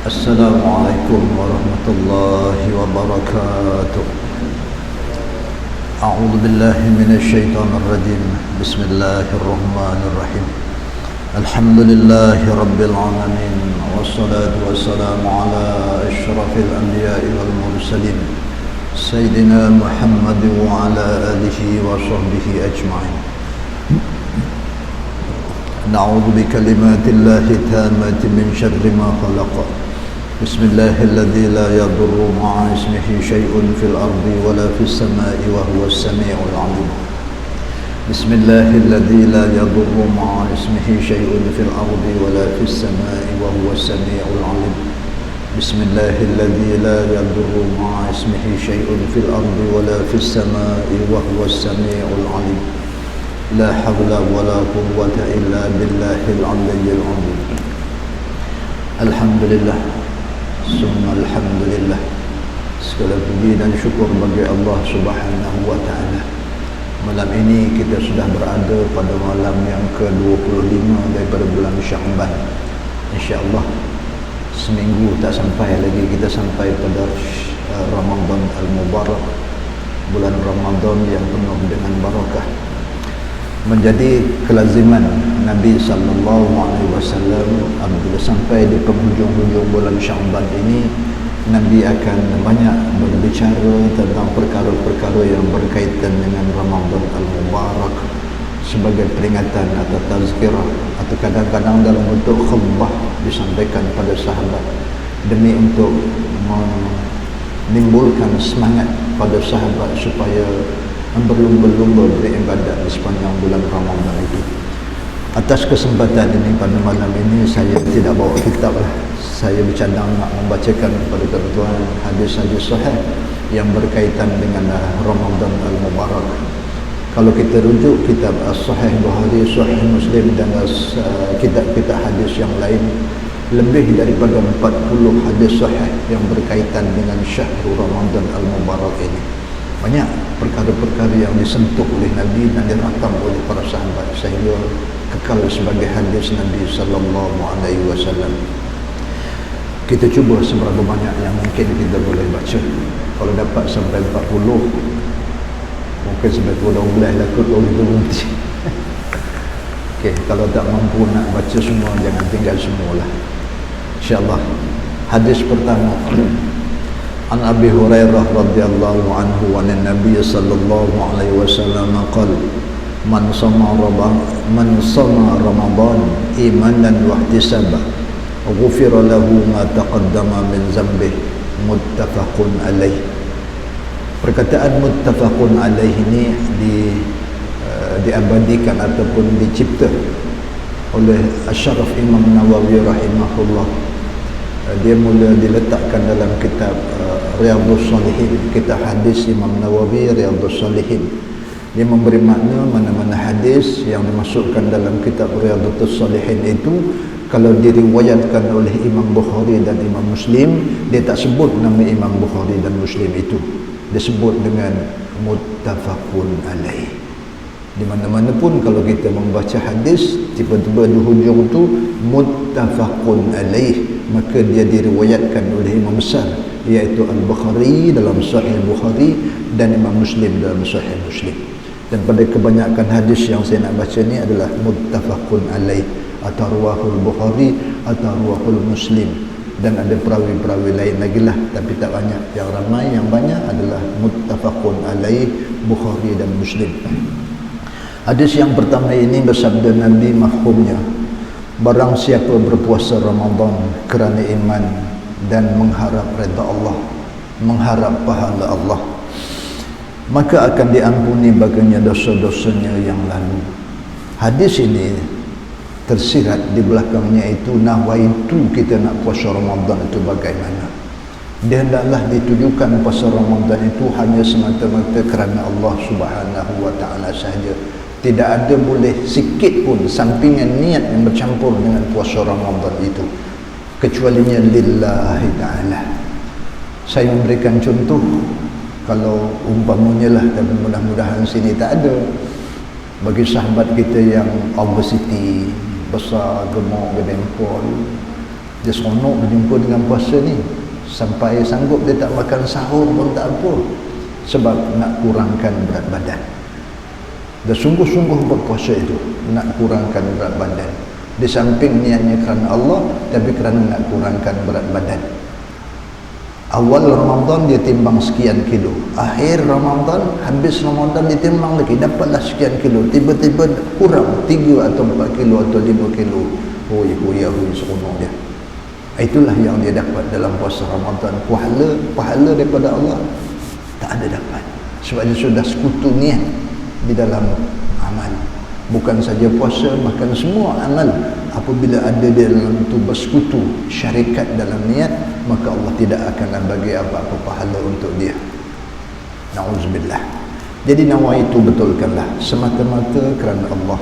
السلام عليكم ورحمة الله وبركاته. أعوذ بالله من الشيطان الرجيم. بسم الله الرحمن الرحيم. الحمد لله رب العالمين، والصلاة والسلام على أشرف الأنبياء والمرسلين سيدنا محمد وعلى آله وصحبه أجمعين. نعوذ بكلمات الله التامة من شر ما خلق. بسم الله الذي لا يضر مع اسمه شيء في الأرض ولا في السماء وهو السميع العليم. بسم الله الذي لا يضر مع اسمه شيء في الأرض ولا في السماء وهو السميع العليم. بسم الله الذي لا يضر مع اسمه شيء في الأرض ولا في السماء وهو السميع العليم. لا حول ولا قوة إلا بالله العلي العظيم. Alhamdulillah, summa alhamdulillah. Segala puji dan syukur bagi Allah Subhanahu wa ta'ala. Malam ini kita sudah berada pada malam yang ke-25 daripada bulan Sya'ban. InsyaAllah seminggu tak sampai lagi kita sampai pada Ramadan Al-Mubarak, bulan Ramadan yang penuh dengan barakah. Menjadi kelaziman Nabi sallallahu alaihi wasallam apabila sampai di penghujung-hujung bulan Sya'ban ini, Nabi akan banyak berbicara tentang perkara-perkara yang berkaitan dengan Ramadan Al-Mubarak sebagai peringatan atau tazkirah, atau kadang-kadang dalam bentuk khutbah disampaikan pada sahabat demi untuk menimbulkan semangat pada sahabat supaya berlumba-lumba beribadat di sepanjang bulan Ramadan itu. Atas kesempatan ini, pada malam ini saya tidak bawa kitab lah. Saya bercadang nak membacakan kepada tuan-tuan hadis-hadis sahih yang berkaitan dengan Ramadan Al-Mubarak. Kalau kita rujuk kitab As-Sahih Bukhari, Sahih Muslim dan kitab-kitab hadis yang lain, lebih daripada 40 hadis sahih yang berkaitan dengan syahrul Ramadan Al-Mubarak ini. Banyak perkara-perkara yang disentuh oleh Nabi dan diratam oleh para sahabat sehingga kekal sebagai hadis Nabi sallallahu alaihi wasallam. Kita cuba seberapa banyak yang mungkin kita boleh baca. Kalau dapat sampai 40, mungkin sampai 12 lah kot boleh berhenti. Okey, kalau tak mampu nak baca semua, jangan tinggal semualah. Insya-Allah. Hadis pertama, An Abi Hurairah radhiyallahu anhu wa an-nabiy sallallahu alaihi wasallam qala man sama Ramadan imanan wa ihtisaban ghufira lahu ma taqaddama min dhanbi. Muttafaqun alaih. Perkataan muttafaqun alaih ini diabadikan ataupun dicipta oleh Asy-Syaraf Imam Nawawi rahimahullah. Dia mula diletakkan dalam kitab Riyadhus Shalihin, kitab hadis Imam Nawawi Riyadhus Shalihin. Dia memberi makna mana-mana hadis yang dimasukkan dalam kitab Riyadhus Shalihin itu, kalau diriwayatkan oleh Imam Bukhari dan Imam Muslim, dia tak sebut nama Imam Bukhari dan Muslim itu. Dia sebut dengan muttafaqun alaih. Di mana-mana pun kalau kita membaca hadis, tiba-tiba di hujung tu muttafaqun alaih, maka dia diriwayatkan oleh imam besar, iaitu Al-Bukhari dalam Sahih Bukhari dan Imam Muslim dalam Sahih Muslim. Dan pada kebanyakan hadis yang saya nak baca ni adalah muttafaqun alaih, atau ruwahul Bukhari atau ruwahul Muslim, dan ada perawi-perawi lain lagi lah, tapi tak banyak. Yang ramai, yang banyak adalah muttafaqun alaih, Bukhari dan Muslim. Hadis yang pertama ini bersabda Nabi, mafhumnya, barang siapa berpuasa Ramadan kerana iman dan mengharap redha Allah, mengharap pahala Allah, maka akan diampuni baginya dosa-dosanya yang lalu. Hadis ini tersirat di belakangnya itu nawaitu, kita nak puasa Ramadan itu bagaimana. Dia hendaklah ditujukan puasa Ramadan itu hanya semata-mata kerana Allah Subhanahu wa ta'ala sahaja. Tidak ada boleh sikit pun sampingan niat yang bercampur dengan puasa Ramadan itu, kecualinya lillahi ta'ala. Saya memberikan contoh, kalau umpamanya lah, tapi mudah-mudahan sini tak ada, bagi sahabat kita yang obesity, besar, gemuk, gedempol, Dia seronok berjumpa dengan puasa ni, sampai sanggup dia tak makan sahur pun tak apa, sebab nak kurangkan berat badan. Dia sungguh-sungguh berpuasa itu nak kurangkan berat badan. Di samping niatnya kerana Allah, tapi kerana nak kurangkan berat badan. Awal Ramadan dia timbang sekian kilo, akhir Ramadan, habis Ramadan dia timbang lagi, dapatlah sekian kilo, tiba-tiba kurang 3 atau 4 kilo atau 5 kilo. Hui seronok dia. Itulah yang dia dapat dalam puasa Ramadan. Pahala daripada Allah tak ada dapat, sebab dia sudah sekutu niat di dalam amal. Bukan saja puasa, bahkan semua amal apabila ada di dalam itu bersekutu syarikat dalam niat, maka Allah tidak akan bagi apa-apa pahala untuk dia. Na'udzubillah. Jadi nawaitu betulkanlah semata-mata kerana Allah.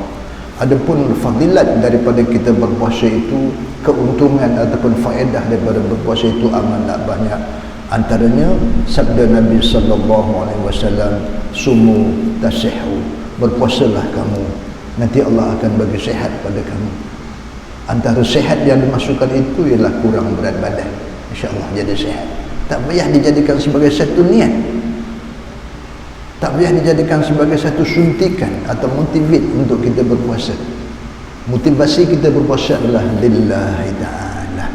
Adapun fadilat daripada kita berpuasa itu, keuntungan ataupun faedah daripada berpuasa itu amat banyak. Antaranya sabda Nabi SAW, sumu tasihu, berpuasalah kamu, nanti Allah akan bagi sihat pada kamu. Antara sihat yang dimasukkan itu ialah kurang berat badan, insya-Allah jadi sihat. Tak payah dijadikan sebagai satu niat, tak payah dijadikan sebagai satu suntikan atau motivate untuk kita berpuasa. Motivasi kita berpuasa adalah lillahi ta'ala,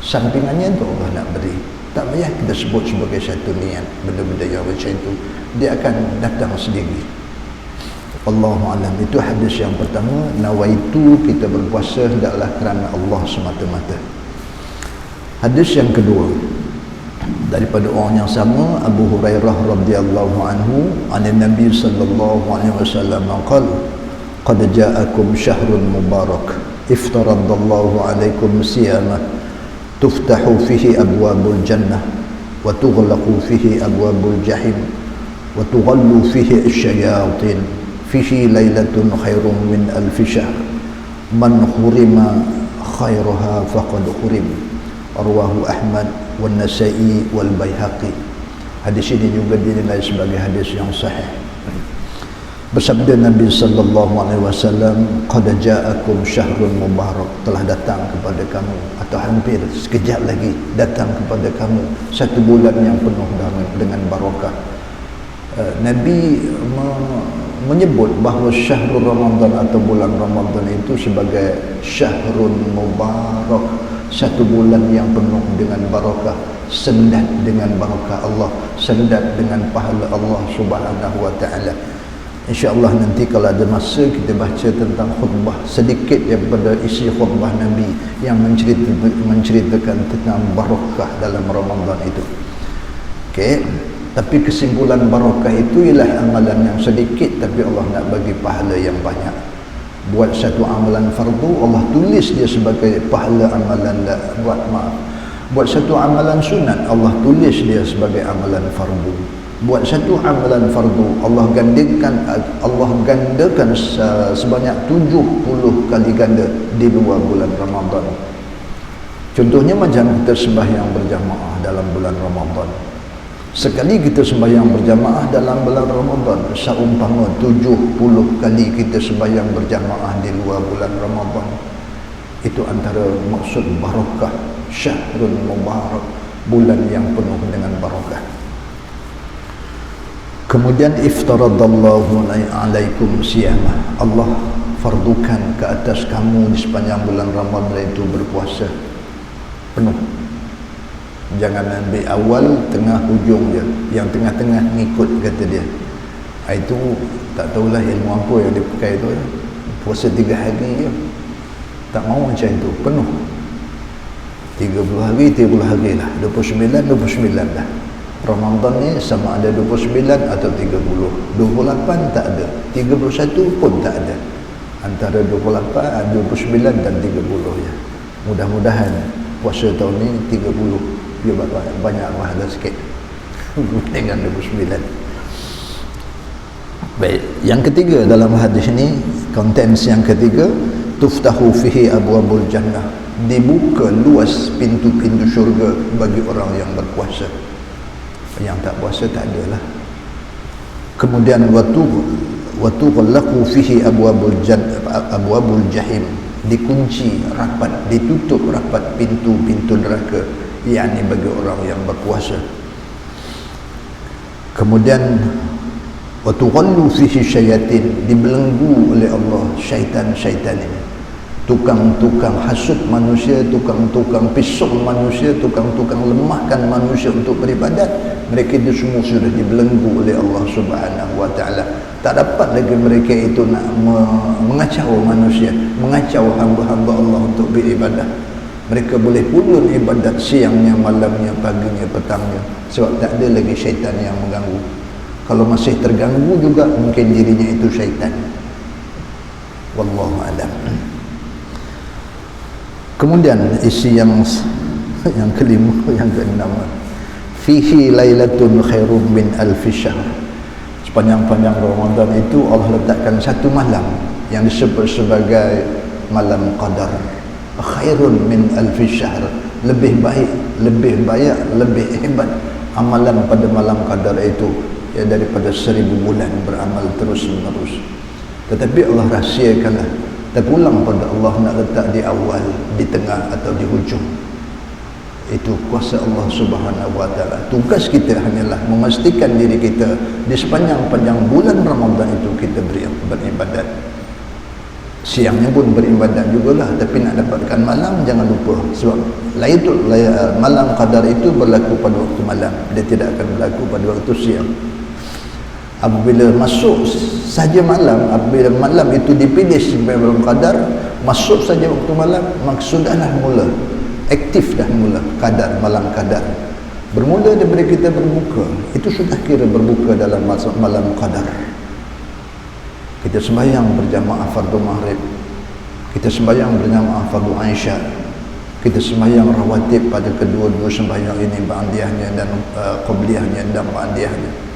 sampingannya itu Allah nak beri. Tak payah kita sebut sebagai satu niat. Benda-benda yang macam itu dia akan datang sendiri. Wallahu alam. Itu hadis yang pertama. Nawaitu, kita berpuasa hendaklah kerana Allah semata-mata. Hadis yang kedua daripada orang yang sama, Abu Hurairah radhiyallahu anhu, an Nabi sallallahu alaihi wasallam qala, qad ja'akum syahrun mubarak iftaradallahu alaikum siyamah tuftahu fihi abwabul jannah wa tughlaqu fihi abwabul jahim wa tughallu fihi asyayatin fihi lailatun khairum min alfi syahr man khurima khairaha faqad khurim. Rawahu Ahmad wal Nasa'i wal Baihaqi. Hadis ini juga dinilai sebagai hadis yang sahih. Bersabda Nabi sallallahu alaihi wasallam, qad ja'akum syahrun mubarak, telah datang kepada kamu atau hampir sekejap lagi datang kepada kamu satu bulan yang penuh dengan barakah. Nabi menyebut bahawa syahrul Ramadan atau bulan Ramadan itu sebagai syahrun mubarak, satu bulan yang penuh dengan barakah, sendat dengan barakah Allah, sendat dengan pahala Allah Subhanahu wa taala. InsyaAllah nanti kalau ada masa kita baca tentang khutbah, sedikit daripada isi khutbah Nabi yang menceritakan tentang barakah dalam Ramadan itu. Okey, tapi kesimpulan barakah itu ialah amalan yang sedikit tapi Allah nak bagi pahala yang banyak. Buat satu amalan fardu, Allah tulis dia sebagai pahala amalan buat satu amalan sunat, Allah tulis dia sebagai amalan fardu. Buat satu amalan fardu, Allah gandakan sebanyak 70 kali ganda di 2 bulan Ramadan. Contohnya macam kita sembahyang berjamaah dalam bulan Ramadan. Sekali kita sembahyang berjamaah dalam bulan Ramadan, seumpama 70 kali kita sembahyang berjamaah di 2 bulan Ramadan. Itu antara maksud barakah, syahrul mubarak, bulan yang penuh dengan barakah. Kemudian iftaradallahu alaikum siyamah, Allah fardukan ke atas kamu di sepanjang bulan Ramadan itu berpuasa penuh. Jangan ambil awal, tengah, hujung je. Yang tengah-tengah ngikut kata dia. Itu tak tahulah ilmu apa yang dia pakai tu. Puasa 3 hari je. Tak mahu macam itu, penuh. 30 hari, 30 hari lah. 29 dah. Ramadan ni sama ada 29 atau 30. 28 tak ada. 31 pun tak ada. Antara 28, 29 dan 30 je. Mudah-mudahan puasa tahun ni 30. Dia banyak pahala sikit dengan 29. Baik, yang ketiga dalam hadis ini, kontens yang ketiga, tuftahu fihi abwabul jannah, dibuka luas pintu-pintu syurga bagi orang yang berpuasa. Yang tak puasa tak adalah. Kemudian watu ghallaqu fihi abwabul jahim, dikunci rapat, ditutup rapat pintu-pintu neraka, yakni bagi orang yang berpuasa. Kemudian wa tughallu fihi syayatin, dibelenggu oleh Allah syaitan-syaitan ini, tukang-tukang hasut manusia, tukang-tukang pisau manusia, tukang-tukang lemahkan manusia untuk beribadat. Mereka itu semua sudah dibelenggu oleh Allah Subhanahu wa ta'ala. Tak dapat lagi mereka itu nak mengacau manusia, mengacau hamba-hamba Allah untuk beribadah. Mereka boleh ulun ibadat siangnya, malamnya, paginya, petangnya, sebab tak ada lagi syaitan yang mengganggu. Kalau masih terganggu juga, mungkin dirinya itu syaitan. Wallahu a'lam. Kemudian isi yang kelima, yang keenam, fihi lailatun khairum min alfi syahr. Sepanjang-panjang Ramadan itu Allah letakkan satu malam yang disebut sebagai malam qadar. Khairun min alfi syahr, lebih baik, lebih hebat amalan pada malam qadar itu ya daripada 1000 bulan beramal terus menerus. Tetapi Allah rahsiakanlah, terpulang pada Allah nak letak di awal, di tengah atau di hujung. Itu kuasa Allah Subhanahu wa ta'ala. Tugas kita hanyalah memastikan diri kita di sepanjang-panjang bulan Ramadan itu kita beribadat. Siangnya pun beribadat jugalah, tapi nak dapatkan malam jangan lupa, sebab malam qadar itu berlaku pada waktu malam, dia tidak akan berlaku pada waktu siang. Apabila masuk saja malam, apabila malam itu dipilih sampai malam qadar, masuk saja waktu malam, maksudnya mula aktif dah mula qadar, malam qadar. Bermula daripada kita berbuka, itu sudah kira berbuka dalam malam qadar. Kita sembahyang berjamaah fardu maghrib, kita sembahyang berjamaah fardu Aisyah, kita sembahyang rawatib pada kedua-dua sembahyang ini, ba'diyahnya dan qabliyahnya dan ba'diyahnya.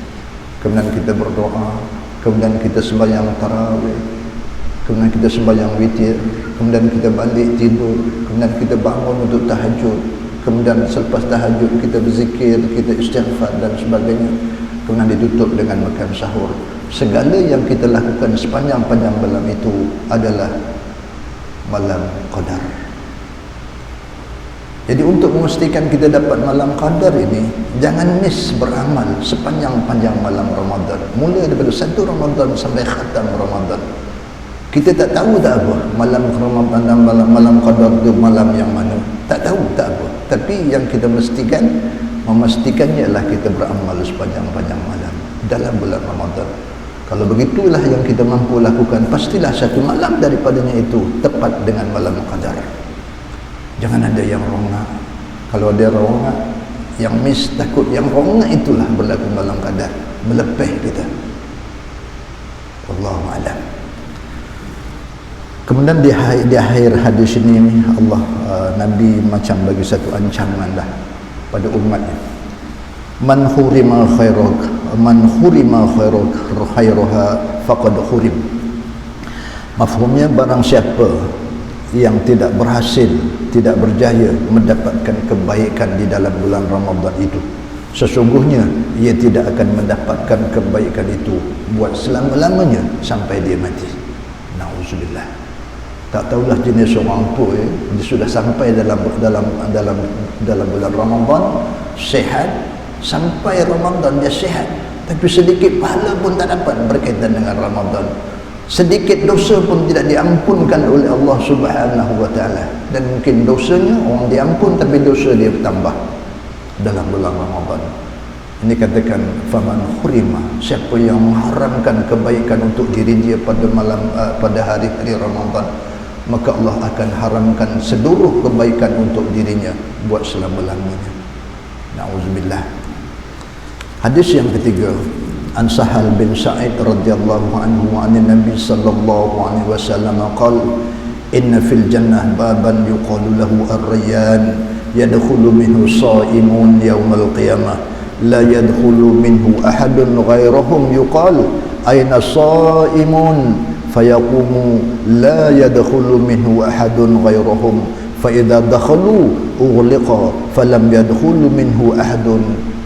Kemudian kita berdoa, kemudian kita sembahyang tarawih, kemudian kita sembahyang witir, kemudian kita balik tidur, kemudian kita bangun untuk tahajud, kemudian selepas tahajud kita berzikir, kita istighfar dan sebagainya, kemudian ditutup dengan makan sahur. Segala yang kita lakukan sepanjang-panjang malam itu adalah malam qadar. Jadi untuk memastikan kita dapat malam qadar ini, jangan miss beramal sepanjang-panjang malam Ramadan, mula daripada 1 Ramadan sampai khatam Ramadan. Kita tak tahu tak apa malam Ramadan dan malam qadar itu malam yang mana, tak tahu tak apa, tapi yang kita memastikannya ialah kita beramal sepanjang-panjang malam dalam bulan Ramadan. Kalau begitulah yang kita mampu lakukan, pastilah satu malam daripadanya itu tepat dengan malam qadar. Jangan ada yang rongak. Kalau ada rongak, yang miss, takut yang rongak itulah berlaku malam qadar, melepeh kita. Wallahu a'lam. Kemudian di akhir hadis ini Allah Nabi macam bagi satu ancaman dah pada umatnya. Man hurima khairuha faqad hurim. Mafhumnya, barang siapa yang tidak berhasil, tidak berjaya mendapatkan kebaikan di dalam bulan Ramadan itu, sesungguhnya ia tidak akan mendapatkan kebaikan itu buat selama-lamanya sampai dia mati. Nauzubillah. Tak tahulah jenis orang tu dia sudah sampai dalam bulan Ramadan sehat, sampai Ramadan dia sehat, tapi sedikit pahala pun tak dapat berkaitan dengan Ramadan. Sedikit dosa pun tidak diampunkan oleh Allah Subhanahu wa ta'ala. Dan mungkin dosanya orang diampun, tapi dosa dia bertambah dalam bulan Ramadan. Ini katakan faman hurima, siapa yang mengharamkan kebaikan untuk diri dia pada hari-hari Ramadan, maka Allah akan haramkan seluruh kebaikan untuk dirinya buat selama-lamanya. Nauzubillah. Hadis yang ketiga, an Sahal bin Sa'id radhiyallahu anhu an Nabi sallallahu alaihi wasallam qala inna fil jannah baban yuqalu lahu ar-rayyan yadkhulu minhu sha'imun yawmal qiyamah la yadkhulu minhu ahadun ghairuhum yuqalu ayna sha'imun fayaqumu la yadkhulu minhu ahadun ghairuhum fa idza dakhalu ughliqa falam yadkhulu minhu ahadun.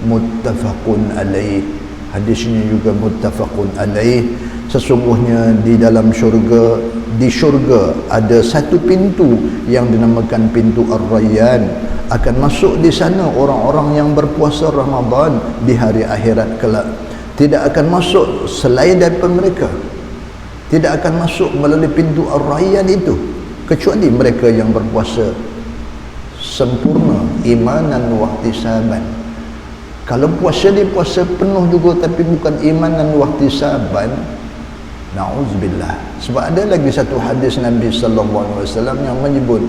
Muttafaqun alaih. Hadis ini juga muttafaqun alaih. Sesungguhnya di dalam syurga di syurga ada satu pintu yang dinamakan pintu Ar-Rayyan. Akan masuk di sana orang-orang yang berpuasa Ramadan di hari akhirat kelak. Tidak akan masuk selain daripada mereka. Tidak akan masuk melalui pintu Ar-Rayyan itu kecuali mereka yang berpuasa sempurna imanan wa ihtisaban. Kalau puasa dia puasa penuh juga tapi bukan imanan wa ihtisaban, na'udzubillah. Sebab ada lagi satu hadis Nabi sallallahu alaihi wasallam yang menyebut,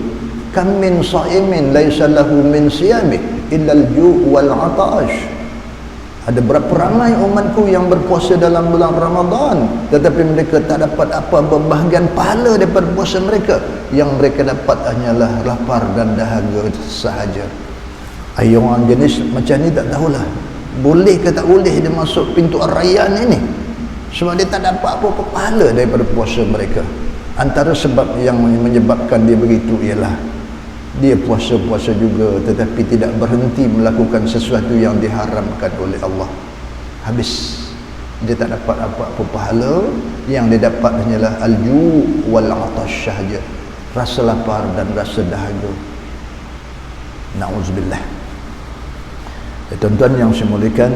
kam min sha'imin laisa lahu min siyami illa al-ju' wal 'atash. Ada berapa ramai umatku yang berpuasa dalam bulan Ramadan tetapi mereka tak dapat apa bahagian pahala daripada puasa mereka. Yang mereka dapat hanyalah lapar dan dahaga sahaja. Ayah orang jenis macam ni tak tahulah boleh ke tak boleh dia masuk pintu Ar-Rayyan ini, sebab dia tak dapat apa-apa pahala daripada puasa mereka. Antara sebab yang menyebabkan dia begitu ialah dia puasa-puasa juga tetapi tidak berhenti melakukan sesuatu yang diharamkan oleh Allah. Habis dia tak dapat apa-apa pahala, yang dia dapat hanyalah al-ju' wal 'atash sahaja, rasa lapar dan rasa dahaga. Na'udzubillah. Tuan-tuan yang saya muliakan,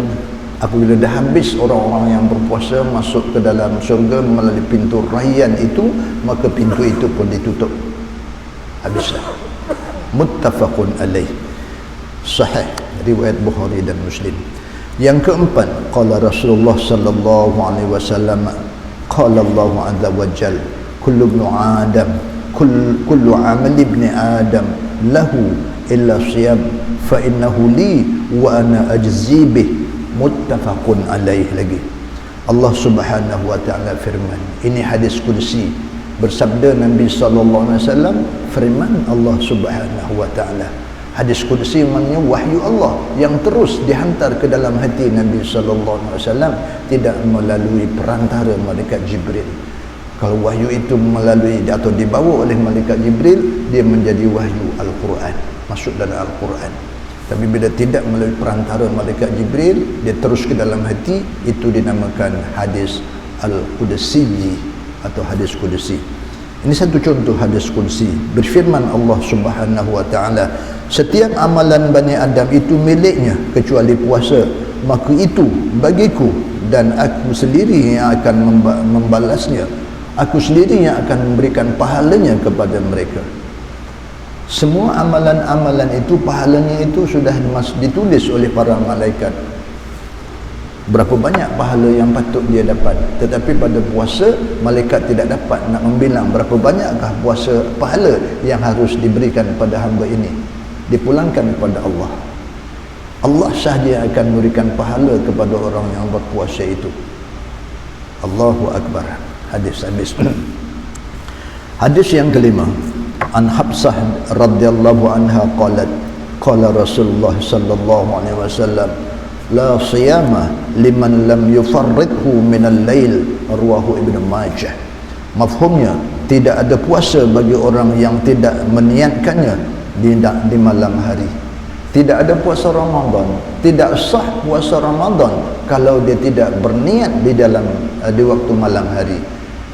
apabila dah habis orang-orang yang berpuasa masuk ke dalam syurga melalui pintu Rayyan itu, maka pintu itu pun ditutup. Habislah. Muttafaqun alaih, sahih, riwayat Bukhari dan Muslim. Yang keempat, qala Rasulullah sallallahu alaihi wasallam, qala Allah azza wa jalla, kullu ibn adam kullu amal ibn adam lahu illa siyam fa innahu li wa ana ajzi bih. Muttafaqun alaih lagi. Allah Subhanahu wa taala firman, ini hadis qudsi, bersabda Nabi sallallahu alaihi wasallam, firman Allah Subhanahu wa taala. Hadis qudsi maknanya wahyu Allah yang terus dihantar ke dalam hati Nabi sallallahu alaihi wasallam, tidak melalui perantara malaikat Jibril. Kalau wahyu itu melalui atau dibawa oleh malaikat Jibril, dia menjadi wahyu Al-Quran, masuk dalam Al-Quran. Tapi bila tidak melalui perantara malaikat Jibril, dia terus ke dalam hati, itu dinamakan hadis Al-Qudsi atau hadis qudsi. Ini satu contoh hadis qudsi. Berfirman Allah Subhanahu wa taala, setiap amalan Bani Adam itu miliknya kecuali puasa, maka itu bagiku dan aku sendiri yang akan membalasnya. Aku sendiri yang akan memberikan pahalanya kepada mereka. Semua amalan-amalan itu, pahalanya itu sudah ditulis oleh para malaikat. Berapa banyak pahala yang patut dia dapat. Tetapi pada puasa, malaikat tidak dapat nak membilang berapa banyakkah puasa pahala yang harus diberikan pada hamba ini. Dipulangkan kepada Allah. Allah sahaja akan memberikan pahala kepada orang yang berpuasa itu. Allahu Akbar. Hadis habis. Hadis yang kelima, an Habsah radhiyallahu anha qalat, qala Rasulullah sallallahu alaihi wasallam, la siyama liman lam yufarridhu min al-lail, rawahu Ibnu Majah. Mafhumnya, tidak ada puasa bagi orang yang tidak meniatkannya di malam hari. Tidak ada puasa Ramadan, tidak sah puasa Ramadan kalau dia tidak berniat di waktu malam hari.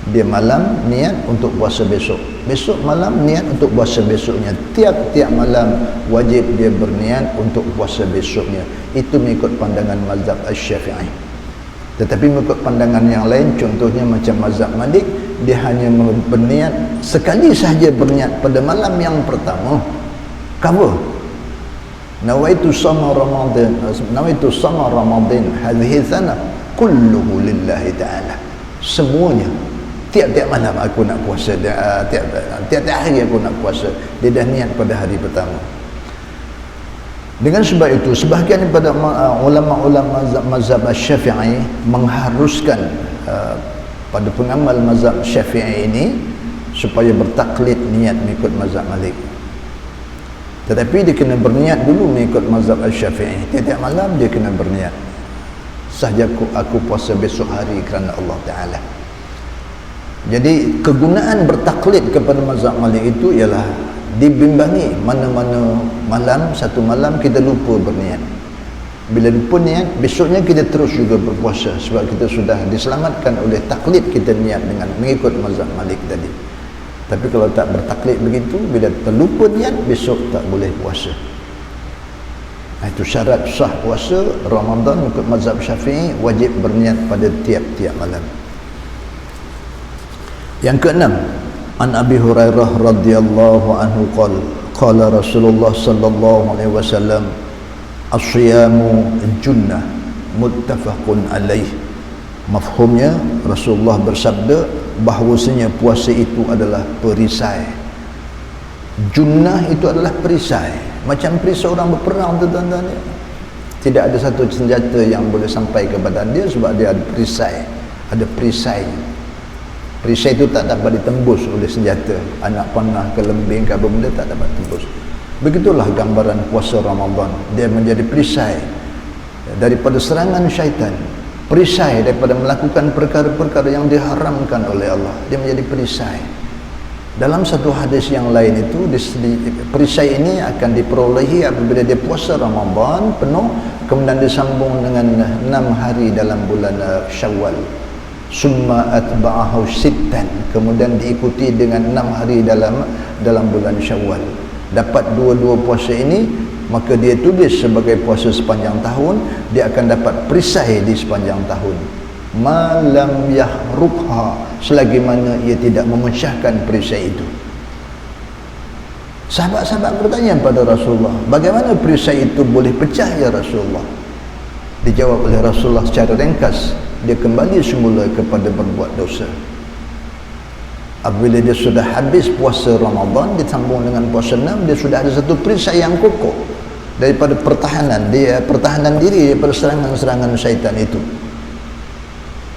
Dia malam niat untuk puasa besok, besok malam niat untuk puasa besoknya. Tiap-tiap malam wajib dia berniat untuk puasa besoknya. Itu mengikut pandangan mazhab Asy-Syafi'i. Tetapi mengikut pandangan yang lain, contohnya macam mazhab Malik, dia hanya berniat sekali sahaja, berniat pada malam yang pertama. Cover nawaitu sama Ramadan, nawaitu sama Ramadan hadhihi sana kulluhu lillahi ta'ala. Semuanya, tiap-tiap malam aku nak puasa, tiap-tiap hari aku nak puasa. Dia dah niat pada hari pertama. Dengan sebab itu, sebahagian daripada ulama-ulama mazhab Syafi'i mengharuskan pada pengamal mazhab Syafi'i ini supaya bertaklid niat mengikut mazhab Malik. Tetapi dia kena berniat dulu mengikut mazhab Syafi'i. Tiap-tiap malam dia kena berniat, sahaja aku puasa besok hari kerana Allah Ta'ala. Jadi kegunaan bertaklid kepada mazhab Malik itu ialah dibimbangi mana-mana malam, satu malam kita lupa berniat. Bila lupa niat, besoknya kita terus juga berpuasa, sebab kita sudah diselamatkan oleh taklid kita niat dengan mengikut mazhab Malik tadi. Tapi kalau tak bertaklid begitu, bila terlupa niat, besok tak boleh puasa. Itu syarat sah puasa Ramadan untuk mazhab Syafi'i, wajib berniat pada tiap-tiap malam. Yang keenam, an Abi Hurairah radhiyallahu anhu qala Rasulullah sallallahu alaihi wasallam, as-siyamu junnah, muttafaqun alaih. Mafhumnya, Rasulullah bersabda bahawasanya puasa itu adalah perisai. Junnah itu adalah perisai, macam perisai orang berperang tu tuan-tuan. Tidak ada satu senjata yang boleh sampai kepada dia sebab dia ada perisai, ada perisai. Perisai itu tak dapat ditembus oleh senjata, anak panah ke lembing ke apa benda tak dapat tembus. Begitulah gambaran puasa Ramadan, dia menjadi perisai daripada serangan syaitan, perisai daripada melakukan perkara-perkara yang diharamkan oleh Allah. Dia menjadi perisai. Dalam satu hadis yang lain itu, perisai ini akan diperolehi apabila dia puasa Ramadan penuh, kemudian disambung dengan 6 hari dalam bulan Syawal. Summa atba'ahu sittan, kemudian diikuti dengan 6 hari dalam bulan Syawal. Dapat dua-dua puasa ini, maka dia tulis sebagai puasa sepanjang tahun, dia akan dapat perisai di sepanjang tahun. Malam yahrukha, selagi mana ia tidak memecahkan perisai itu. Sahabat-sahabat bertanya pada Rasulullah, bagaimana perisai itu boleh pecah ya Rasulullah? Dijawab oleh Rasulullah secara ringkas, dia kembali semula kepada berbuat dosa. Apabila dia sudah habis puasa Ramadan, disambung dengan puasa 6, dia sudah ada satu perisai yang kokoh daripada pertahanan diri daripada serangan-serangan syaitan itu.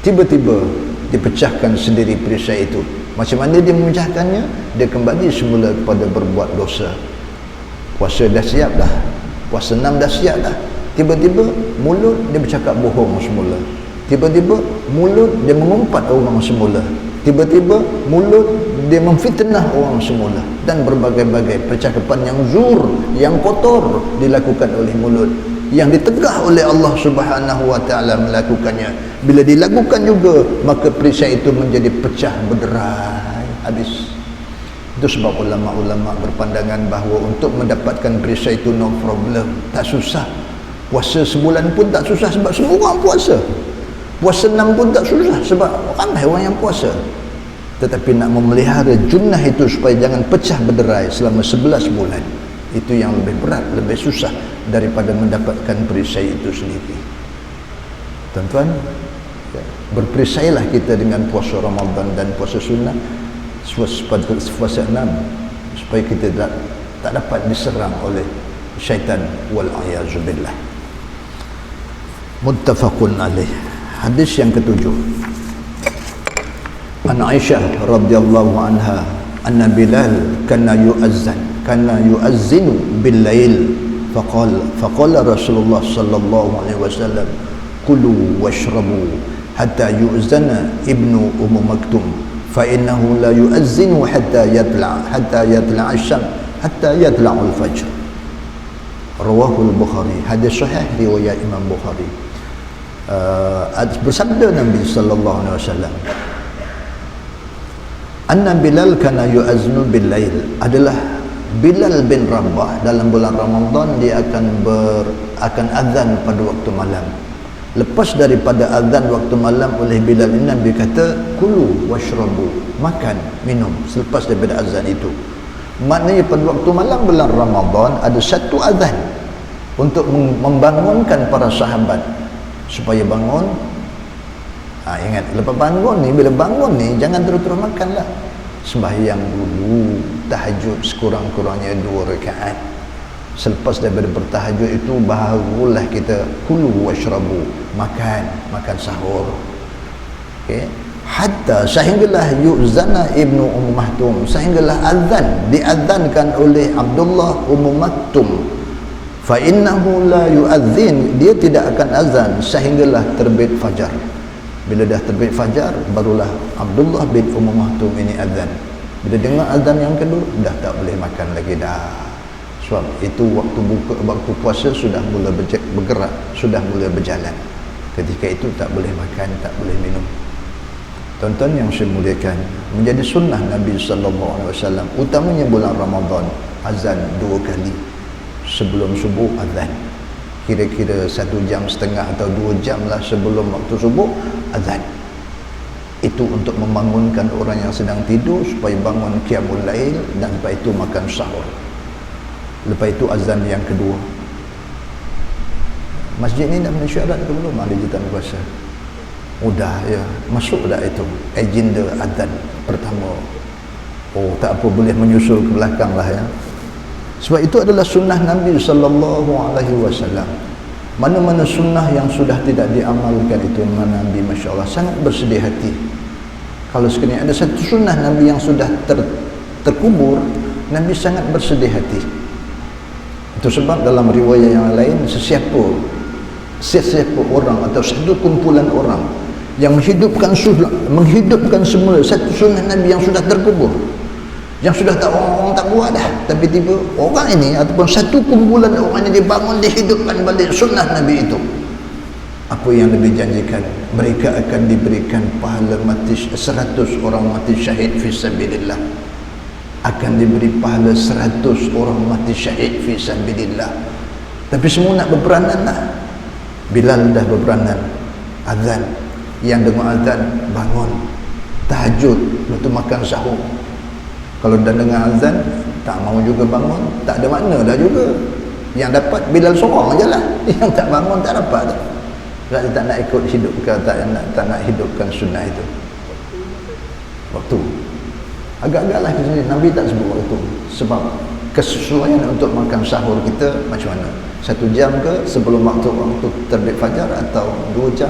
Tiba-tiba dipecahkan sendiri perisai itu. Macam mana dia memecahkannya? Dia kembali semula kepada berbuat dosa. Puasa dah siap dah, puasa 6 dah siap dah, tiba-tiba mulut dia bercakap bohong semula, tiba-tiba mulut dia mengumpat orang semula, tiba-tiba mulut dia memfitnah orang semula, dan berbagai-bagai percakapan yang zur, yang kotor dilakukan oleh mulut, yang ditegah oleh Allah Subhanahu wa taala melakukannya. Bila dilakukan juga, maka perisai itu menjadi pecah berderai, habis. Itu sebab ulama-ulama berpandangan bahawa untuk mendapatkan perisai itu no problem, tak susah. Puasa sebulan pun tak susah sebab semua orang puasa. Puasa 6 pun tak susah sebab ramai orang yang puasa. Tetapi nak memelihara junnah itu supaya jangan pecah berderai selama 11 bulan, itu yang lebih berat, lebih susah daripada mendapatkan perisai itu sendiri. Tuan-tuan, berperisailah kita dengan puasa Ramadan dan puasa sunnah, puasa 6, supaya kita tak dapat diserang oleh syaitan, wal-a'yazubillah. Muttafaqun alaih. Hadis yang ketujuh, an Aisyah radhiyallahu anha anna Bilal kana yu'azzinu bil lail faqala Rasulullah sallallahu alaihi wasallam, kulu washrabu hatta yu'zana ibnu Maktum fa innahu la yu'azzinu hatta yatla asy-syams hatta yatla al-fajr. Rawahul Bukhari. Hadis sahih riwayat Imam Bukhari. Bersabda Nabi sallallahu alaihi wasallam, anna Bilal kana yu'azzinu bil lail, adalah Bilal bin Rabah dalam bulan Ramadan dia akan azan pada waktu malam. Lepas daripada azan waktu malam oleh Bilal ini, Nabi kata kulu washrabu, makan, minum selepas daripada azan itu. Maknanya pada waktu malam bulan Ramadan ada satu azan untuk membangunkan para sahabat supaya bangun. Ingat, lepas bangun ni, bila bangun ni jangan terus-terus makanlah. Sembahyang dulu tahajud sekurang-kurangnya 2 rakaat. Selepas daripada bertahajud itu barulah kita kulu washrabu, makan sahur. Okey, hatta sehinggalah yu'zana ibnu Maktum, sehinggalah azan diazankan oleh Abdullah Maktum. Fa innahu la yu'adzin, dia tidak akan azan sehinggalah terbit fajar. Bila dah terbit fajar, barulah Abdullah bin Maktum ini azan. Bila dengar azan yang kedua, dah tak boleh makan lagi dah. Sebab itu waktu puasa sudah mula bergerak, sudah mula berjalan. Ketika itu tak boleh makan, tak boleh minum. Tuan-tuan yang saya muliakan, menjadi sunnah Nabi sallallahu alaihi wasallam, utamanya bulan Ramadan, azan 2 kali sebelum subuh. Azan kira-kira 1 jam setengah atau 2 jam lah sebelum waktu subuh, azan. Itu untuk membangunkan orang yang sedang tidur supaya bangun qiyamul lail, dan lepas itu makan sahur. Lepas itu azan yang kedua. Masjid ni dah menisyarat ke belum ahli jatan kuasa? Udah ya, masuk dah itu agenda azan pertama. Oh, tak apa, boleh menyusul ke belakang lah ya. Sebab itu adalah sunnah Nabi sallallahu alaihi wasallam. Mana-mana sunnah yang sudah tidak diamalkan itu, Nabi Masya Allah sangat bersedih hati. Kalau sekiranya ada satu sunnah Nabi yang sudah terkubur, Nabi sangat bersedih hati. Itu sebab dalam riwayat yang lain, sesiapa orang atau satu kumpulan orang yang menghidupkan semula satu sunnah Nabi yang sudah terkubur, yang sudah tak orang tak buat dah, tapi tiba orang ini ataupun satu kumpulan orang ini dibangun, dihidupkan balik sunnah Nabi itu, apa yang Nabi janjikan? Mereka akan diberikan pahala mati 100 orang mati syahid fi sabilillah, akan diberi pahala 100 orang mati syahid fi sabilillah. Tapi semua nak berperanan lah. Bilal dah berperanan, azan, yang dengar azan bangun tahajud, lepas tu makan sahur. Kalau dah dengar azan tak mau juga bangun, tak ada makna dah juga. Yang dapat Bilal seorang je lah, yang tak bangun tak dapat dah. Sebab dia tak nak ikut hidup ke, tak nak hidupkan sunnah itu. Waktu agak-agaklah ke sini Nabi tak sebut waktu, sebab kesesuaian untuk makan sahur kita macam mana? 1 jam ke sebelum waktu terbit fajar, atau 2 jam?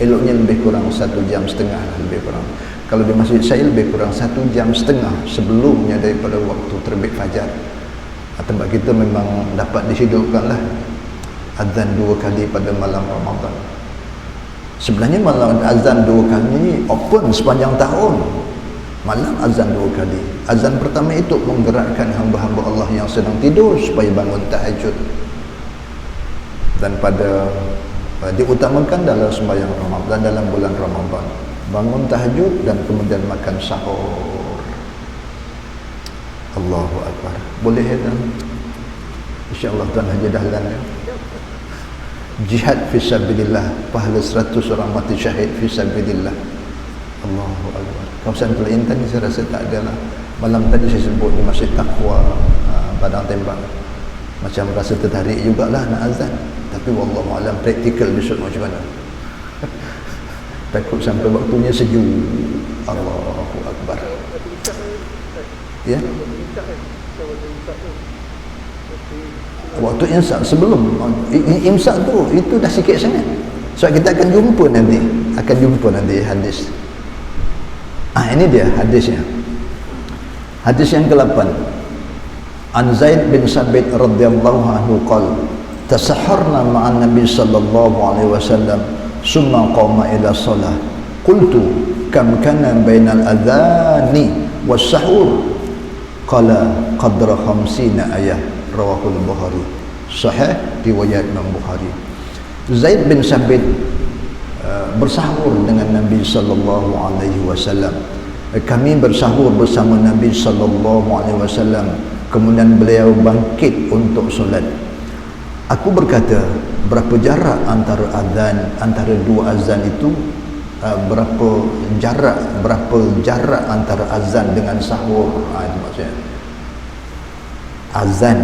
Eloknya lebih kurang 1 jam setengah lah, lebih kurang. Kalau di masjid saya lebih kurang 1 jam setengah sebelumnya daripada waktu terbit fajar. Tempat kita memang dapat dihidupkan lah azan 2 kali pada malam Ramadan. Sebenarnya malam azan 2 kali ni open sepanjang tahun. Malam azan 2 kali. Azan pertama itu menggerakkan hamba-hamba Allah yang sedang tidur supaya bangun tahajud. Dan pada diutamakan dalam sembahyang Ramadan, dalam bulan Ramadan, bangun tahajud dan kemudian makan sahur. Allahu Akbar. Boleh ya tuan? InsyaAllah Tuan Haji Dahlan ya. Jihad fisabilillah, pahala 100 orang mati syahid fisabilillah. Allahu Akbar. Kawasan Kelantan ni saya rasa tak ada lah. Malam tadi saya sebut di Masjid Taqwa Padang Tembak, macam rasa tertarik jugalah nak azan, tapi wallahu alam praktikal besok macam mana. Takut sampai waktunya sejuk. Allahu Akbar. Ya, waktu imsak sebelum imsak tu itu dah sikit sangat. So kita akan jumpa nanti hadis. Ini dia hadisnya. Hadis yang ke-8. An Zaid bin Sabit radhiyallahu anhu qala tasahharna ma'an Nabi sallallahu alaihi wasallam summa qama ila shalah qultu kam kana bainal adhani was sahur qala qadra 50 ayah rawahul Bukhari. Sahih riwayat Imam Bukhari. Zaid bin Sabit bersahur dengan Nabi sallallahu alaihi wasallam. Kami bersahur bersama Nabi sallallahu alaihi wasallam, kemudian beliau bangkit untuk solat. Aku berkata, berapa jarak antara dua azan itu? Berapa jarak antara azan dengan sahur? Itu maksudnya. Azan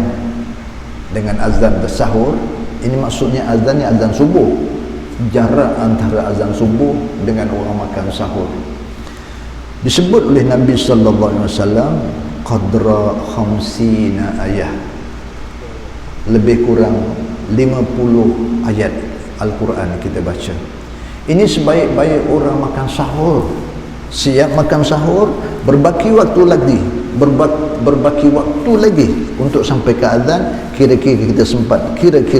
dengan azan bersahur, ini maksudnya azan ni azan subuh. Jarak antara azan subuh dengan orang makan sahur disebut oleh Nabi sallallahu alaihi wasallam qadra 50 ayat, lebih kurang 50 ayat Al-Quran kita baca. Ini sebaik-baik orang makan sahur, siap makan sahur, berbaki waktu lagi untuk sampai ke azan. Kira-kira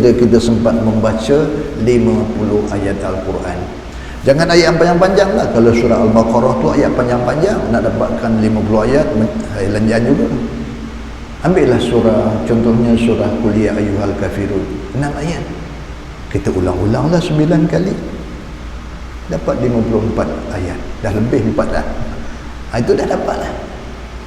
kita sempat membaca 50 ayat Al-Quran. Jangan ayat yang panjang lah. Kalau surah Al-Baqarah tu ayat panjang-panjang, nak dapatkan 50 ayat lanjian juga. Ambillah surah, contohnya surah Qul ya ayyuhal kafirun, 6 ayat. Kita ulang-ulanglah 9 kali. dapat 54 ayat, dah lebih 4 dah. Itu dah dapat lah.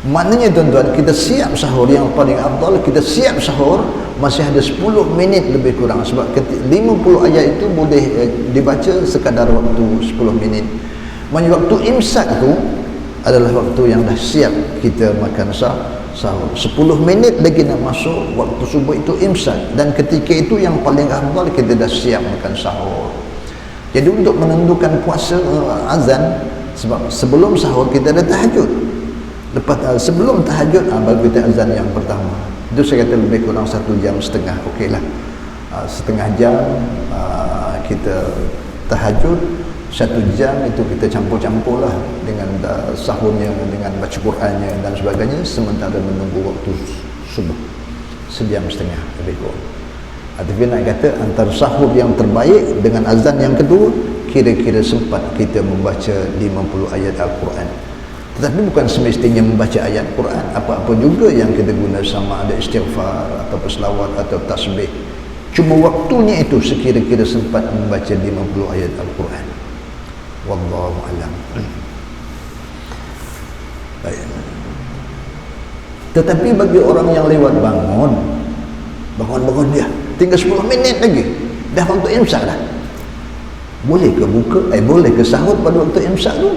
Maknanya tuan-tuan, kita siap sahur yang paling afdal, kita siap sahur masih ada 10 minit lebih kurang, sebab 50 ayat itu boleh dibaca sekadar waktu 10 minit. Maknanya waktu imsak tu adalah waktu yang dah siap kita makan sahur. 10 minit lagi nak masuk waktu subuh itu imsak, dan ketika itu yang paling afdal kita dah siap makan sahur. Jadi untuk menentukan puasa azan, sebab sebelum sahur kita ada tahajud. Lepas sebelum tahajud baru kita azan yang pertama. Itu saya kata lebih kurang 1 jam setengah. Okeylah. Setengah jam kita tahajud, 1 jam itu kita campur-campur lah dengan sahurnya, dengan baca Qurannya dan sebagainya, sementara menunggu waktu subuh. 1 jam setengah lebih kurang. Tapi nak kata antara sahur yang terbaik dengan azan yang kedua, kira-kira sempat kita membaca 50 ayat Al-Quran. Tetapi bukan semestinya membaca ayat Quran, apa-apa juga yang kita guna, sama ada istighfar atau selawat atau tasbih. Cuma waktunya itu sekira-kira sempat membaca 50 ayat Al-Quran. Wallahu a'lam. Baik. Tetapi bagi orang yang lewat bangun dia, tinggal 10 minit lagi dah waktu imsak dah. Boleh ke buka? Boleh ke sahur pada waktu imsak tu?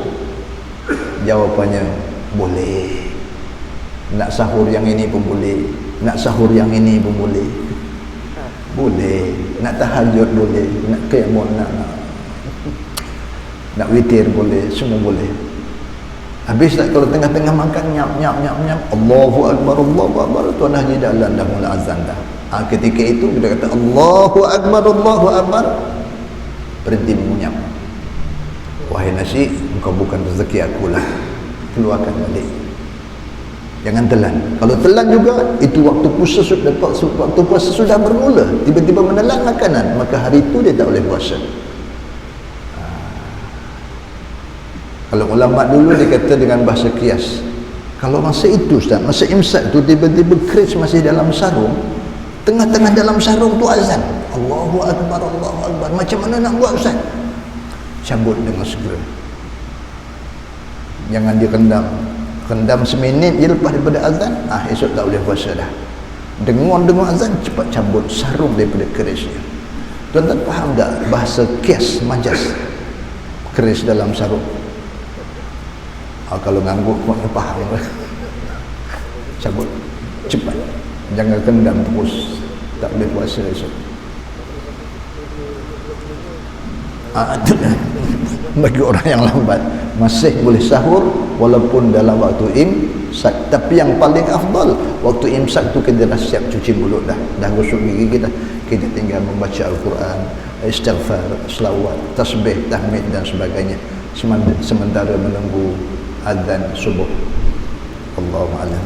Jawapannya boleh. Nak sahur yang ini pun boleh, nak sahur yang ini pun boleh. Boleh. Nak tahajud boleh, nak qiyamul, nak witir boleh, semua boleh. Habis tak kalau tengah-tengah makan nyap Allahu Akbar, Allahu Akbar, tuan Haji Dahlan dah mula azan dah. Ketika itu kita kata Allahu Akbar, Allahu Akbar, berhenti mengunyap. Wahai nasi, engkau bukan rezeki aku lah, keluarkan balik, jangan telan. Kalau telan juga, itu waktu puasa sudah bermula, tiba-tiba menelan makanan, maka hari itu dia tak boleh puasa. Kalau ulama dulu dia kata dengan bahasa kias, kalau masa itu Ustaz, masa imsak tu tiba-tiba keris masih dalam sarung, tengah-tengah dalam sarung tu azan, Allahu Akbar, Allahu Akbar, macam mana nak buat Ustaz? Cabut dengan segera, jangan dia kendam seminit je lepas daripada azan, esok tak boleh puasa dah. Dengar azan, cepat cabut sarung daripada kerisnya. Tuan-tuan faham tak bahasa kias, majas, keris dalam sarung? Kalau ngangguk pun faham. Cabut cepat, jangan kendam terus, tak boleh puasa esok. Bagi orang yang lambat masih boleh sahur walaupun dalam waktu imsak. Tapi yang paling afdal waktu imsak tu kita dah siap cuci mulut dah gosok gigi kita tinggal membaca Al-Quran, istighfar, selawat, tasbih, tahmid dan sebagainya sementara menunggu azan subuh. Allahu a'lam.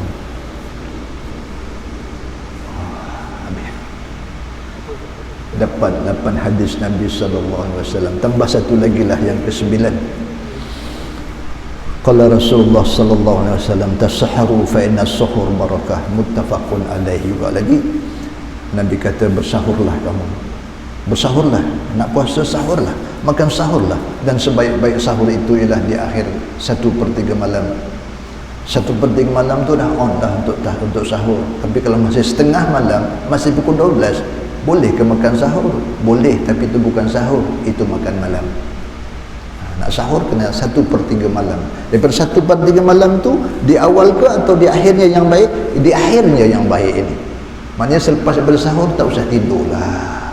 Dapat 8 hadis Nabi SAW. Tambah satu lagi lah yang ke-9. Qala Rasulullah SAW, tasahharu fa inna as-suhur barakah, muttafaqun alaihi. Juga lagi Nabi kata, bersahurlah kamu, bersahurlah, nak puasa sahurlah, makan sahurlah, dan sebaik-baik sahur itu ialah di akhir 1/3 malam. 1/3 malam tu dah on dah untuk sahur. Tapi kalau masih setengah malam, masih pukul 12, boleh ke makan sahur? Boleh, tapi itu bukan sahur, itu makan malam. Nak sahur kena 1/3 malam. Daripada 1/3 malam tu, di awal ke atau di akhirnya yang baik? Di akhirnya yang baik ini. Maknanya selepas daripada sahur tak usah tidur lah.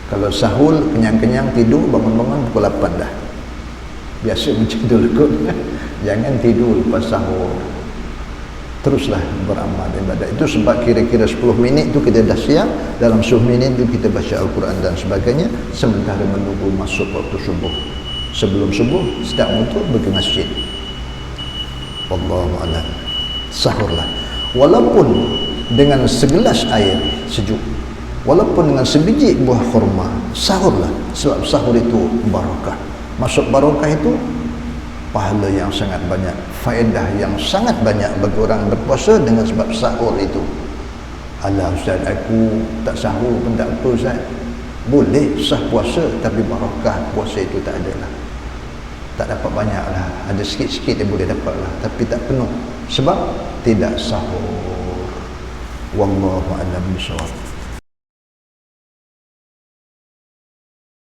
Kalau sahur kenyang-kenyang tidur, bangun-bangun pukul 8 dah. Biasa macam tu kot. Jangan tidur lepas sahur. Teruslah beramal ibadat itu, sebab kira-kira 10 minit tu kita dah siap, dalam 10 minit tu kita baca Al-Quran dan sebagainya, sementara menunggu masuk waktu subuh. Sebelum subuh start motor pergi masjid. Wallahu a'lam. Sahurlah walaupun dengan segelas air sejuk, walaupun dengan sebiji buah kurma, sahurlah, sebab sahur itu barakah. Masuk barakah itu pahala yang sangat banyak, faedah yang sangat banyak bagi orang berpuasa dengan sebab sahur itu. Alah Ustaz, aku tak sahur pun tak apa Ustaz. Boleh sah puasa, tapi barakah puasa itu tak ada lah, tak dapat banyak lah, ada sikit-sikit dia boleh dapat lah, tapi tak penuh sebab tidak sahur. Wallahu a'lam bishawab.